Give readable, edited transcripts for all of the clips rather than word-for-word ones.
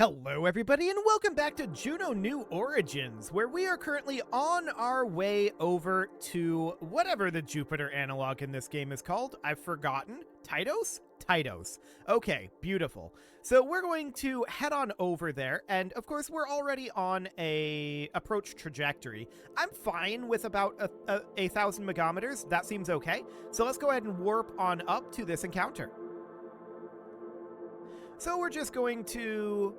Hello everybody and welcome back to Juno New Origins, where we are currently on our way over to whatever the Jupiter analog in this game is called. I've forgotten. Atraitus? Atraitus. Okay, beautiful. So we're going to head on over there, and of course we're already on a approach trajectory. I'm fine with about a 1,000 megameters. That seems okay. So let's go ahead and warp on up to this encounter. So we're just going to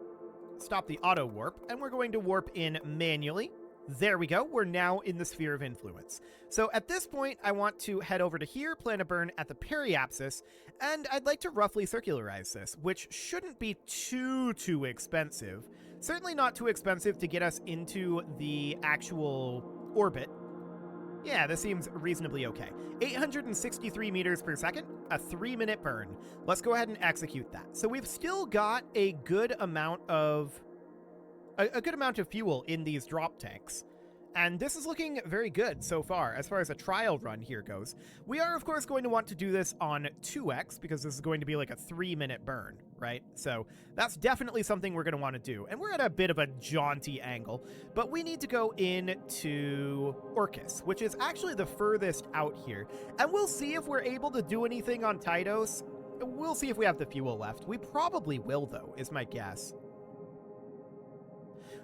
stop the auto warp, and we're going to warp in manually. There we go. We're now in the sphere of influence. So at this point, I want to head over to here, plan a burn at the periapsis, and I'd like to roughly circularize this, which shouldn't be too expensive. Certainly not too expensive to get us into the actual orbit. Yeah, this seems reasonably okay. 863 meters per second, a 3-minute burn. Let's go ahead and execute that. So we've still got a good amount of fuel in these drop tanks. And this is looking very good so far as a trial run here goes. We are, of course, going to want to do this on 2x because this is going to be like a 3-minute burn, right? So that's definitely something we're going to want to do. And we're at a bit of a jaunty angle, but we need to go into Orcus, which is actually the furthest out here. And we'll see if we're able to do anything on Atraitus. We'll see if we have the fuel left. We probably will, though, is my guess.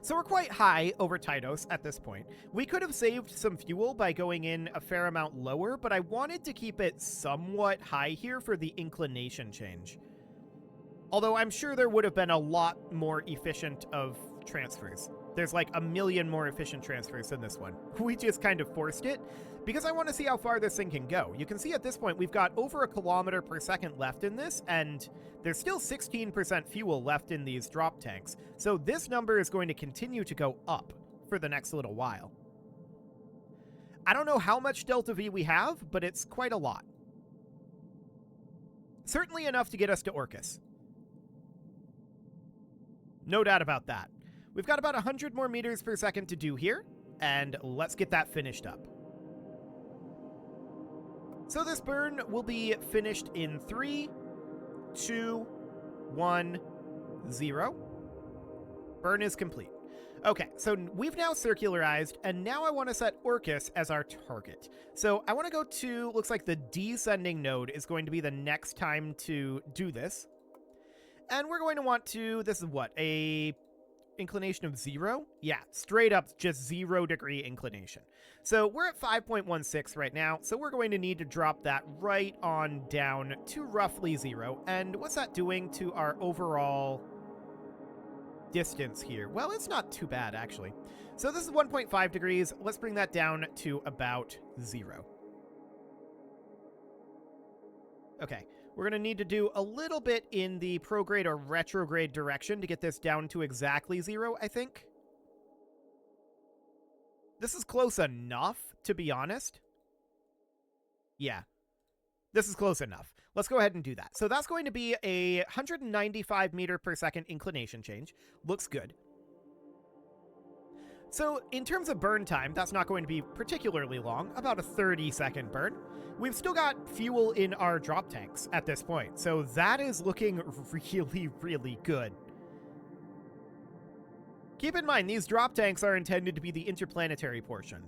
So we're quite high over Atraitus at this point. We could have saved some fuel by going in a fair amount lower, but I wanted to keep it somewhat high here for the inclination change. Although I'm sure there would have been a lot more efficient of transfers. There's like a million more efficient transfers than this one. We just kind of forced it because I want to see how far this thing can go. You can see at this point we've got over 1 kilometer per second left in this, and there's still 16% fuel left in these drop tanks. So this number is going to continue to go up for the next little while. I don't know how much delta V we have, but it's quite a lot. Certainly enough to get us to Orcus. No doubt about that. We've got about 100 more meters per second to do here, and let's get that finished up. So this burn will be finished in 3, 2, 1, 0. Burn is complete. Okay, so we've now circularized, and now I want to set Orcus as our target. So I want to go to, looks like the descending node is going to be the next time to do this. And we're going to want to, this is what, a inclination of 0? Yeah, straight up just 0 degree inclination. So we're at 5.16 right now, so we're going to need to drop that right on down to roughly 0. And what's that doing to our overall distance here? Well, it's not too bad, actually. So this is 1.5 degrees. Let's bring that down to about 0. Okay. We're going to need to do a little bit in the prograde or retrograde direction to get this down to exactly 0, I think. This is close enough, to be honest. Yeah, this is close enough. Let's go ahead and do that. So that's going to be a 195 meter per second inclination change. Looks good. So in terms of burn time, that's not going to be particularly long, about a 30-second burn. We've still got fuel in our drop tanks at this point, so that is looking really good. Keep in mind, these drop tanks are intended to be the interplanetary portion.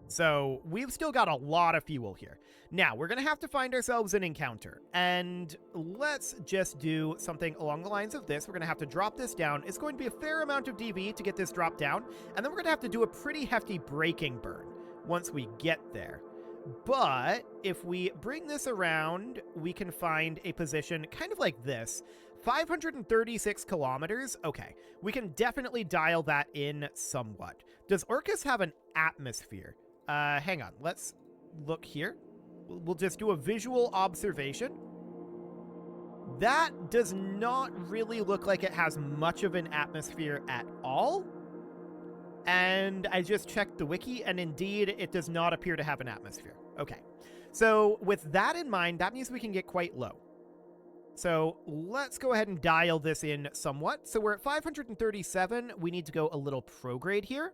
So we've still got a lot of fuel here. Now, we're going to have to find ourselves an encounter, and let's just do something along the lines of this. We're going to have to drop this down. It's going to be a fair amount of DV to get this dropped down, and then we're going to have to do a pretty hefty braking burn once we get there. But if we bring this around, we can find a position kind of like this. 536 kilometers. Okay, we can definitely dial that in somewhat. Does Orcus have an atmosphere? Hang on, let's look here. We'll just do a visual observation. That does not really look like it has much of an atmosphere at all. And I just checked the wiki, and indeed, it does not appear to have an atmosphere. Okay, so with that in mind, that means we can get quite low. So let's go ahead and dial this in somewhat. So we're at 537. We need to go a little prograde here.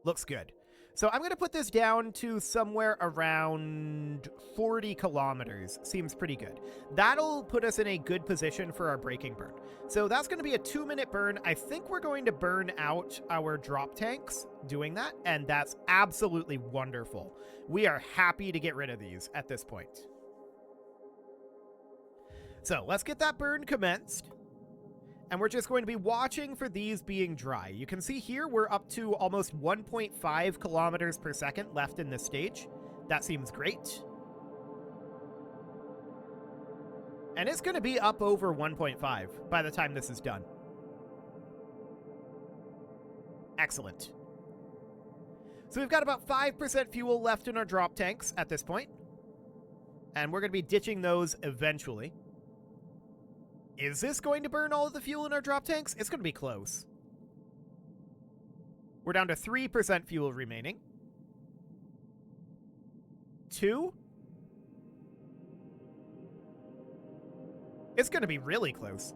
Looks good. So I'm going to put this down to somewhere around 40 kilometers. Seems pretty good. That'll put us in a good position for our braking burn. So that's going to be a 2-minute burn. I think we're going to burn out our drop tanks doing that, and that's absolutely wonderful. We are happy to get rid of these at this point. So let's get that burn commenced. And we're just going to be watching for these being dry. You can see here we're up to almost 1.5 kilometers per second left in this stage. That seems great. And it's going to be up over 1.5 by the time this is done. Excellent. So we've got about 5% fuel left in our drop tanks at this point. And we're going to be ditching those eventually. Is this going to burn all of the fuel in our drop tanks? It's going to be close. We're down to 3% fuel remaining. 2. It's going to be really close.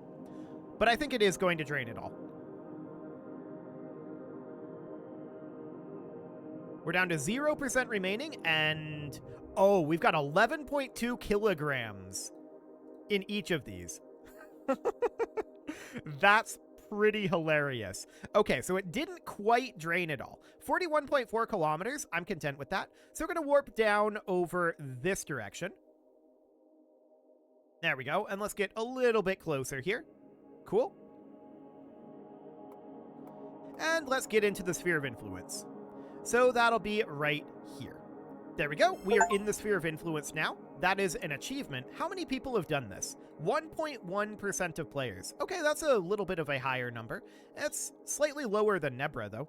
But I think it is going to drain it all. We're down to 0% remaining, and oh, we've got 11.2 kilograms in each of these. That's pretty hilarious. Okay, so it didn't quite drain it all. 41.4 kilometers, I'm content with that. So we're going to warp down over this direction. There we go, and let's get a little bit closer here. Cool. And let's get into the sphere of influence. So that'll be right here. There we go. We are in the sphere of influence now. That is an achievement. How many people have done this? 1.1% of players. Okay, that's a little bit of a higher number. It's slightly lower than Nebra, though.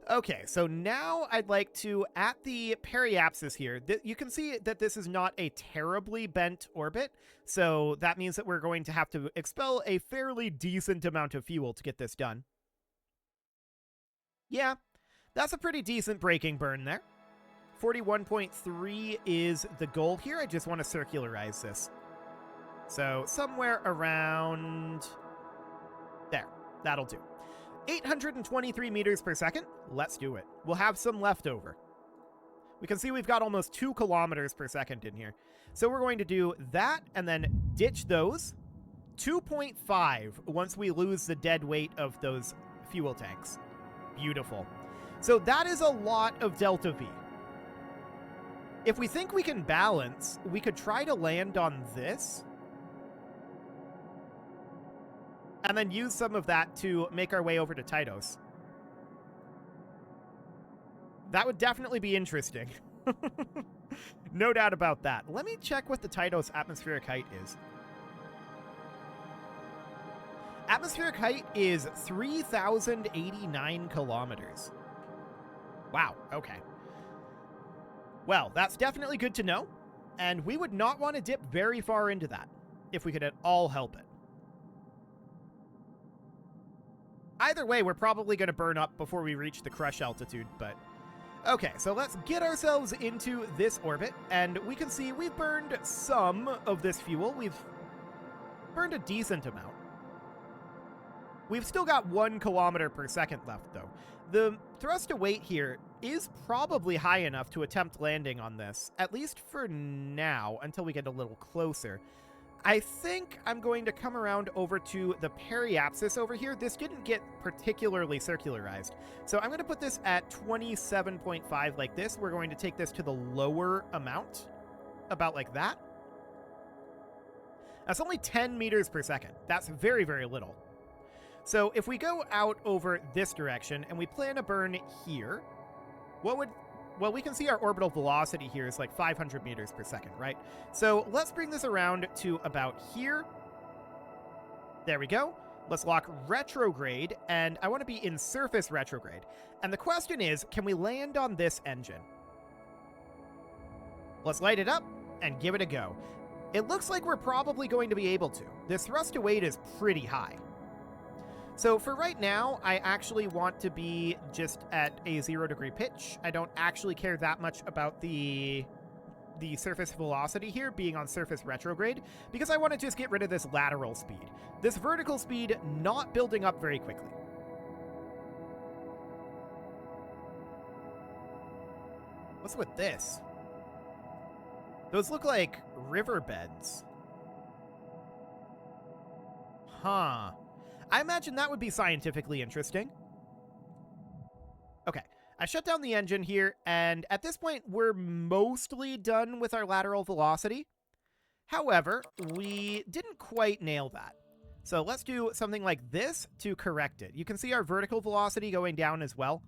Okay, so now I'd like to, at the periapsis here, you can see that this is not a terribly bent orbit, so that means that we're going to have to expel a fairly decent amount of fuel to get this done. Yeah, that's a pretty decent braking burn there. 41.3 is the goal here. I just want to circularize this. So somewhere around there. That'll do. 823 meters per second. Let's do it. We'll have some left over. We can see we've got almost 2 kilometers per second in here. So we're going to do that and then ditch those. 2.5 once we lose the dead weight of those fuel tanks. Beautiful. So that is a lot of Delta V. If we think we can balance, we could try to land on this. And then use some of that to make our way over to Atraitus. That would definitely be interesting. No doubt about that. Let me check what the Atraitus atmospheric height is. Atmospheric height is 3,089 kilometers. Wow, okay. Well, that's definitely good to know, and we would not want to dip very far into that, if we could at all help it. Either way, we're probably going to burn up before we reach the crush altitude, but... Okay, so let's get ourselves into this orbit, and we can see we've burned some of this fuel. We've burned a decent amount. We've still got 1 kilometer per second left, though. The thrust to weight here is probably high enough to attempt landing on this, at least for now, until we get a little closer. I think I'm going to come around over to the periapsis over here. This didn't get particularly circularized. So I'm going to put this at 27.5 like this. We're going to take this to the lower amount, about like that. That's only 10 meters per second. That's very, very little. So if we go out over this direction and we plan a burn here, well, we can see our orbital velocity here is like 500 meters per second, right? So let's bring this around to about here. There we go. Let's lock retrograde, and I want to be in surface retrograde. And the question is, can we land on this engine? Let's light it up and give it a go. It looks like we're probably going to be able to. This thrust to weight is pretty high. So for right now, I actually want to be just at a 0-degree pitch. I don't actually care that much about the surface velocity here being on surface retrograde, because I want to just get rid of this lateral speed. This vertical speed not building up very quickly. What's with this? Those look like riverbeds. Huh. I imagine that would be scientifically interesting. Okay, I shut down the engine here, and at this point, we're mostly done with our lateral velocity. However, we didn't quite nail that. So let's do something like this to correct it. You can see our vertical velocity going down as well,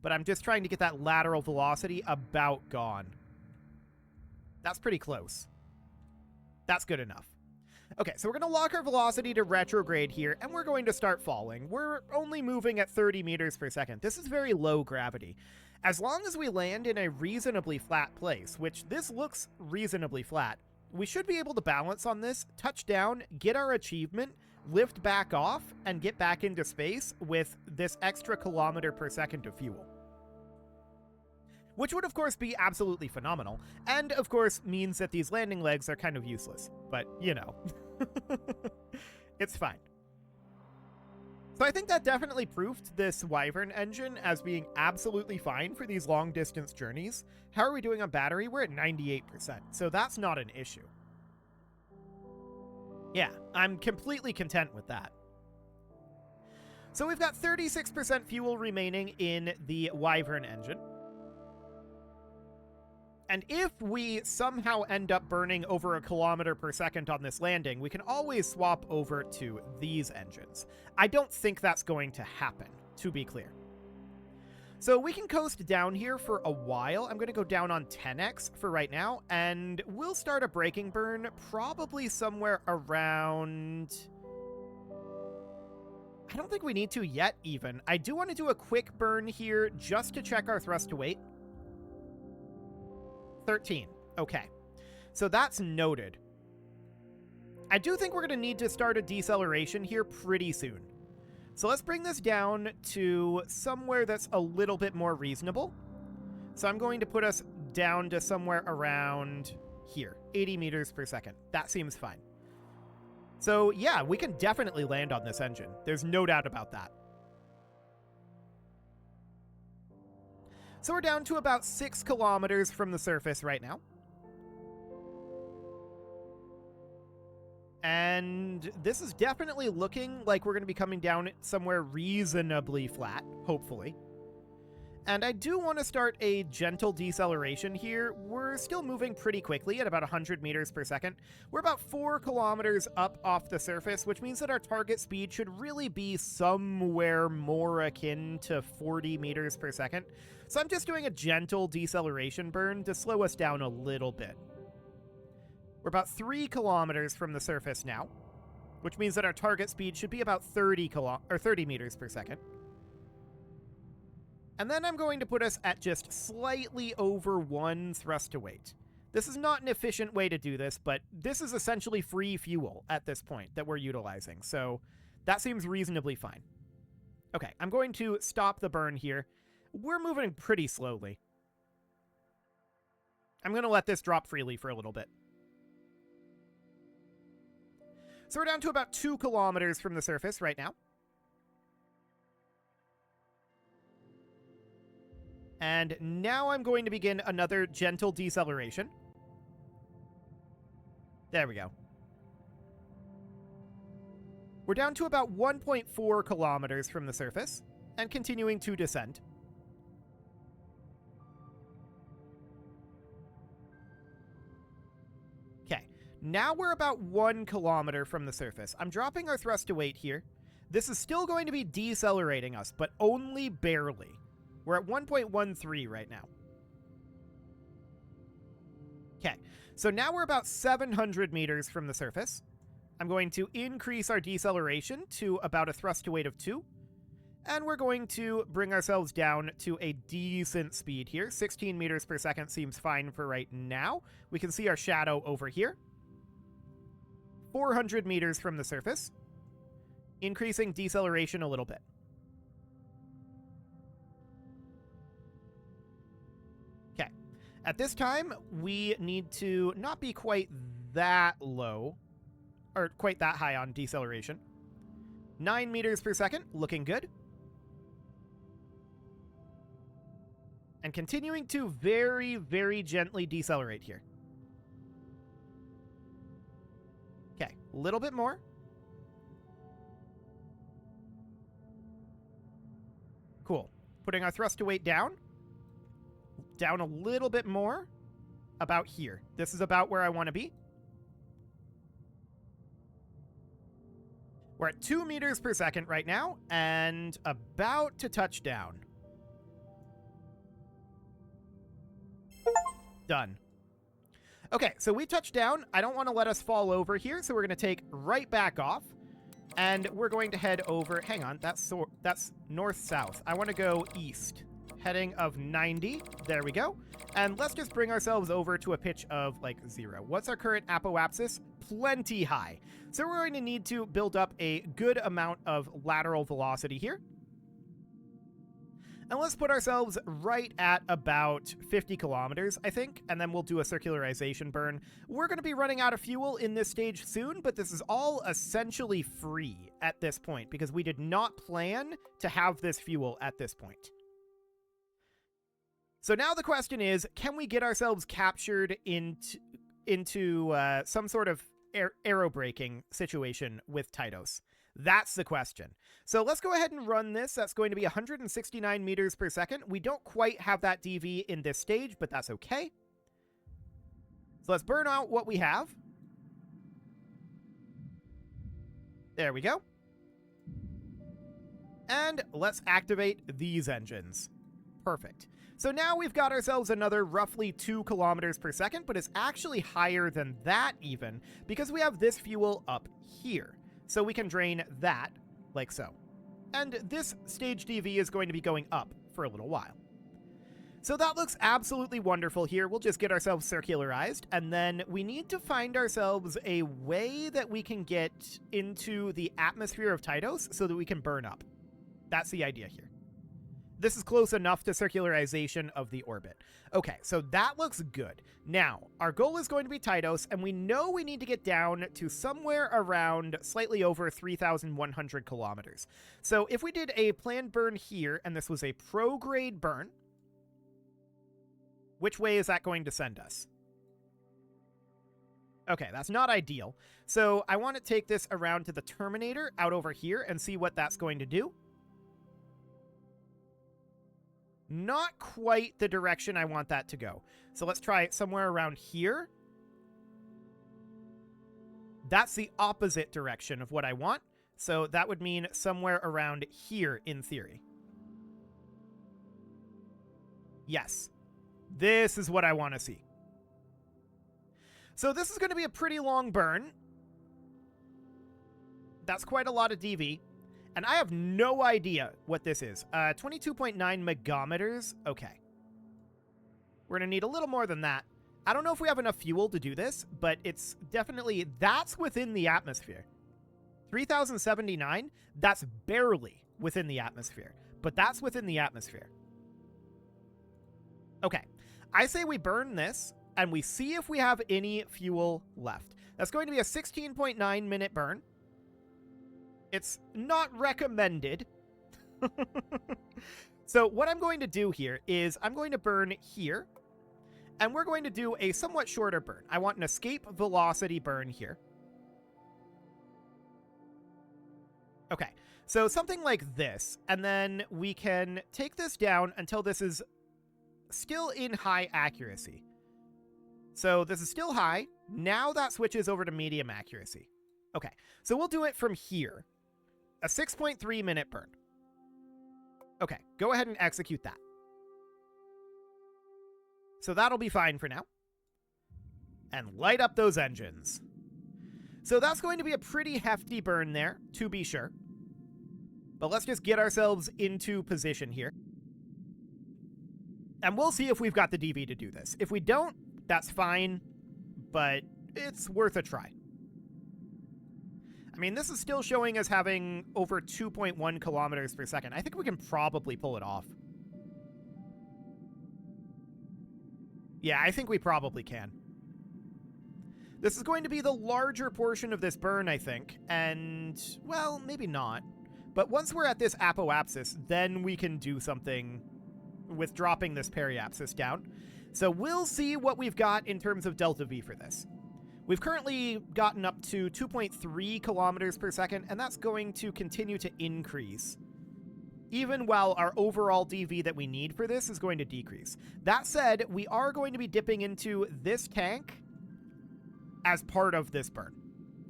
but I'm just trying to get that lateral velocity about gone. That's pretty close. That's good enough. Okay, so we're going to lock our velocity to retrograde here, and we're going to start falling. We're only moving at 30 meters per second. This is very low gravity. As long as we land in a reasonably flat place, which this looks reasonably flat, we should be able to balance on this, touch down, get our achievement, lift back off, and get back into space with this extra kilometer per second of fuel. Which would, of course, be absolutely phenomenal, and, of course, means that these landing legs are kind of useless. But, you know. It's fine. So I think that definitely proved this Wyvern engine as being absolutely fine for these long-distance journeys. How are we doing on battery? We're at 98%, so that's not an issue. Yeah, I'm completely content with that. So we've got 36% fuel remaining in the Wyvern engine. And if we somehow end up burning over a kilometer per second on this landing, we can always swap over to these engines. I don't think that's going to happen, to be clear. So we can coast down here for a while. I'm going to go down on 10x for right now, and we'll start a braking burn probably somewhere around... I don't think we need to yet, even. I do want to do a quick burn here just to check our thrust to weight. 13. Okay. So that's noted. I do think we're going to need to start a deceleration here pretty soon. So let's bring this down to somewhere that's a little bit more reasonable. So I'm going to put us down to somewhere around here, 80 meters per second. That seems fine. So yeah, we can definitely land on this engine. There's no doubt about that. So we're down to about 6 kilometers from the surface right now. And this is definitely looking like we're going to be coming down somewhere reasonably flat, hopefully. And I do want to start a gentle deceleration here. We're still moving pretty quickly at about 100 meters per second. We're about 4 kilometers up off the surface, which means that our target speed should really be somewhere more akin to 40 meters per second. So I'm just doing a gentle deceleration burn to slow us down a little bit. We're about 3 kilometers from the surface now, which means that our target speed should be about 30 meters per second. And then I'm going to put us at just slightly over 1 thrust to weight. This is not an efficient way to do this, but this is essentially free fuel at this point that we're utilizing, so that seems reasonably fine. Okay, I'm going to stop the burn here. We're moving pretty slowly. I'm going to let this drop freely for a little bit. So we're down to about 2 kilometers from the surface right now. And now I'm going to begin another gentle deceleration. There we go. We're down to about 1.4 kilometers from the surface and continuing to descend. Okay, now we're about 1 kilometer from the surface. I'm dropping our thrust to weight here. This is still going to be decelerating us, but only barely. We're at 1.13 right now. Okay, so now we're about 700 meters from the surface. I'm going to increase our deceleration to about a thrust to weight of 2. And we're going to bring ourselves down to a decent speed here. 16 meters per second seems fine for right now. We can see our shadow over here. 400 meters from the surface. Increasing deceleration a little bit. At this time, we need to not be quite that low, or quite that high on deceleration. 9 meters per second, looking good. And continuing to very, very gently decelerate here. Okay, a little bit more. Cool. Putting our thrust to weight down. Down a little bit more. About here. This is about where I want to be. We're at 2 meters per second right now, and about to touch down. Done. Okay, so we touched down. I don't want to let us fall over here, so we're going to take right back off. And we're going to head over... Hang on, that's north-south. I want to go east. Heading of 90. There we go. And let's just bring ourselves over to a pitch of, like, 0. What's our current apoapsis? Plenty high. So we're going to need to build up a good amount of lateral velocity here. And let's put ourselves right at about 50 kilometers, I think, and then we'll do a circularization burn. We're going to be running out of fuel in this stage soon, but this is all essentially free at this point because we did not plan to have this fuel at this point. So now the question is, can we get ourselves captured into some sort of aerobraking situation with Atraitus? That's the question. So let's go ahead and run this. That's going to be 169 meters per second. We don't quite have that DV in this stage, but that's okay. So let's burn out what we have. There we go. And let's activate these engines. Perfect. So now we've got ourselves another roughly 2 kilometers per second, but it's actually higher than that even because we have this fuel up here. So we can drain that, like so. And this stage DV is going to be going up for a little while. So that looks absolutely wonderful here. We'll just get ourselves circularized, and then we need to find ourselves a way that we can get into the atmosphere of Atraitus so that we can burn up. That's the idea here. This is close enough to circularization of the orbit. Okay, so that looks good. Now, our goal is going to be Atraitus, and we know we need to get down to somewhere around slightly over 3,100 kilometers. So if we did a planned burn here, and this was a prograde burn, which way is that going to send us? Okay, that's not ideal. So I want to take this around to the Terminator out over here and see what that's going to do. Not quite the direction I want that to go. So let's try it somewhere around here. That's the opposite direction of what I want. So that would mean somewhere around here in theory. Yes. This is what I want to see. So this is going to be a pretty long burn. That's quite a lot of DV. And I have no idea what this is. 22.9 megameters. Okay. We're going to need a little more than that. I don't know if we have enough fuel to do this, but it's definitely... That's within the atmosphere. 3,079, that's barely within the atmosphere. But that's within the atmosphere. Okay. I say we burn this, and we see if we have any fuel left. That's going to be a 16.9 minute burn. It's not recommended. So what I'm going to do here is I'm going to burn here, and we're going to do a somewhat shorter burn. I want an escape velocity burn here. Okay, so something like this, and then we can take this down until this is still in high accuracy. So this is still high. Now that switches over to medium accuracy. Okay, so we'll do it from here. A 6.3 minute burn. Okay, go ahead and execute that. So that'll be fine for now. And light up those engines. So that's going to be a pretty hefty burn there, to be sure. But let's just get ourselves into position here. And we'll see if we've got the DV to do this. If we don't, that's fine, but it's worth a try. I mean, this is still showing us having over 2.1 kilometers per second. I think we can probably pull it off. Yeah, I think we probably can. This is going to be the larger portion of this burn, I think. And, well, maybe not. But once we're at this apoapsis, then we can do something with dropping this periapsis down. So we'll see what we've got in terms of delta V for this. We've currently gotten up to 2.3 kilometers per second, and that's going to continue to increase, even while our overall DV that we need for this is going to decrease. That said, we are going to be dipping into this tank as part of this burn.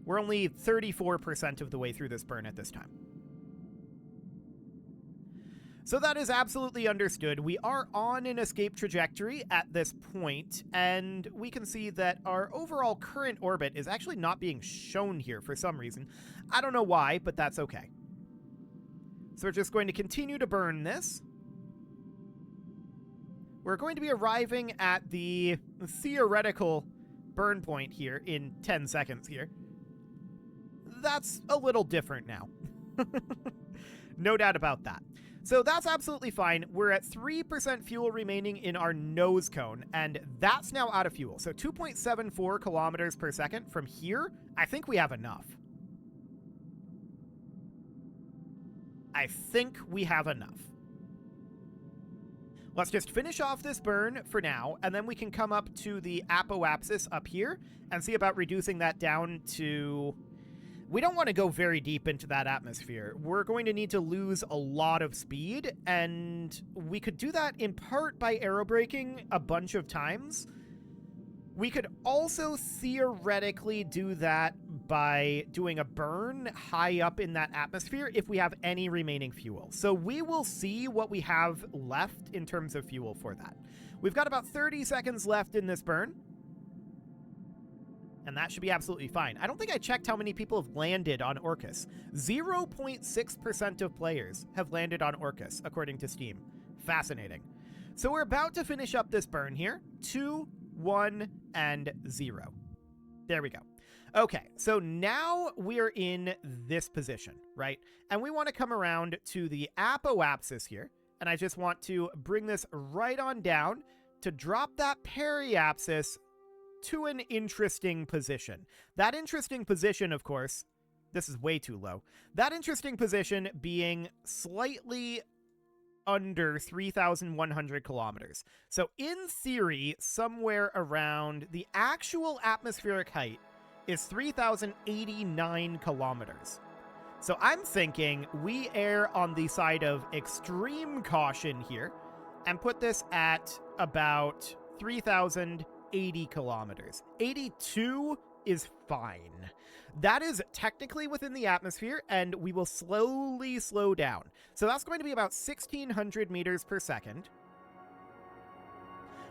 We're only 34% of the way through this burn at this time. So that is absolutely understood. We are on an escape trajectory at this point, and we can see that our overall current orbit is actually not being shown here for some reason. I don't know why, but that's okay. So we're just going to continue to burn this. We're going to be arriving at the theoretical burn point here in 10 seconds here. That's a little different now. No doubt about that. So that's absolutely fine. We're at 3% fuel remaining in our nose cone, and that's now out of fuel. So 2.74 kilometers per second from here, I think we have enough. I think we have enough. Let's just finish off this burn for now, and then we can come up to the apoapsis up here and see about reducing that down to... We don't want to go very deep into that atmosphere. We're going to need to lose a lot of speed, and we could do that in part by aerobraking a bunch of times. We could also theoretically do that by doing a burn high up in that atmosphere if we have any remaining fuel. So we will see what we have left in terms of fuel for that. We've got about 30 seconds left in this burn, and that should be absolutely fine. I don't think I checked how many people have landed on Orcus. 0.6% of players have landed on Orcus, according to Steam. Fascinating. So we're about to finish up this burn here. 2, 1, and 0. There we go. Okay, so now we're in this position, right? And we want to come around to the apoapsis here, and I just want to bring this right on down to drop that periapsis to an interesting position. That interesting position, of course, this is way too low. That interesting position being slightly under 3,100 kilometers. So in theory, somewhere around the actual atmospheric height is 3,089 kilometers. So I'm thinking we err on the side of extreme caution here and put this at about 3,080 kilometers. 82 is fine. That is technically within the atmosphere, and we will slowly slow down. So that's going to be about 1,600 meters per second,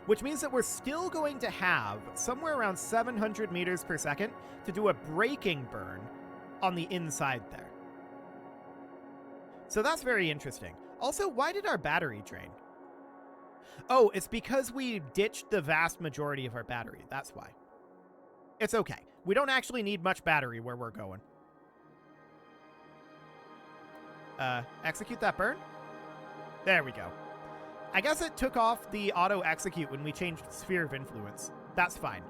which means that we're still going to have somewhere around 700 meters per second to do a braking burn on the inside there. So that's very interesting. Also, why did our battery drain? Oh, it's because we ditched the vast majority of our battery. That's why. It's okay. We don't actually need much battery where we're going. Execute that burn? There we go. I guess it took off the auto-execute when we changed Sphere of Influence. That's fine.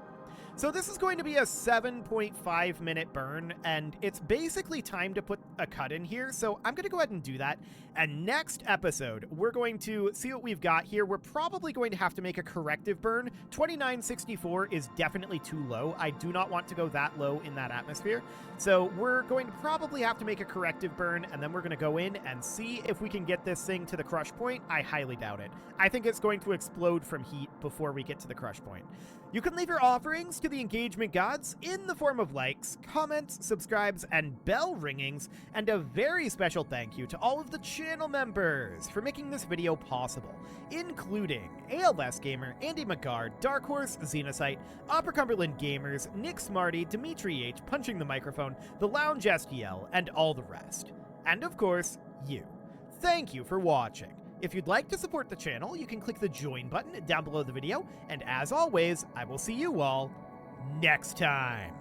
So this is going to be a 7.5 minute burn, and it's basically time to put a cut in here, so I'm going to go ahead and do that. And next episode, we're going to see what we've got here. We're probably going to have to make a corrective burn. 2964 is definitely too low. I do not want to go that low in that atmosphere. So we're going to probably have to make a corrective burn, and then we're going to go in and see if we can get this thing to the crush point. I highly doubt it. I think it's going to explode from heat before we get to the crush point. You can leave your offerings to the engagement gods in the form of likes, comments, subscribes, and bell ringings, and a very special thank you to all of the channel members for making this video possible, including ALS Gamer, Andy McGard, Dark Horse, Xenocyte, Upper Cumberland Gamers, Nick Smarty, Dimitri H, Punching the Microphone, The Lounge STL, and all the rest. And of course, you. Thank you for watching. If you'd like to support the channel, you can click the join button down below the video, and as always, I will see you all next time.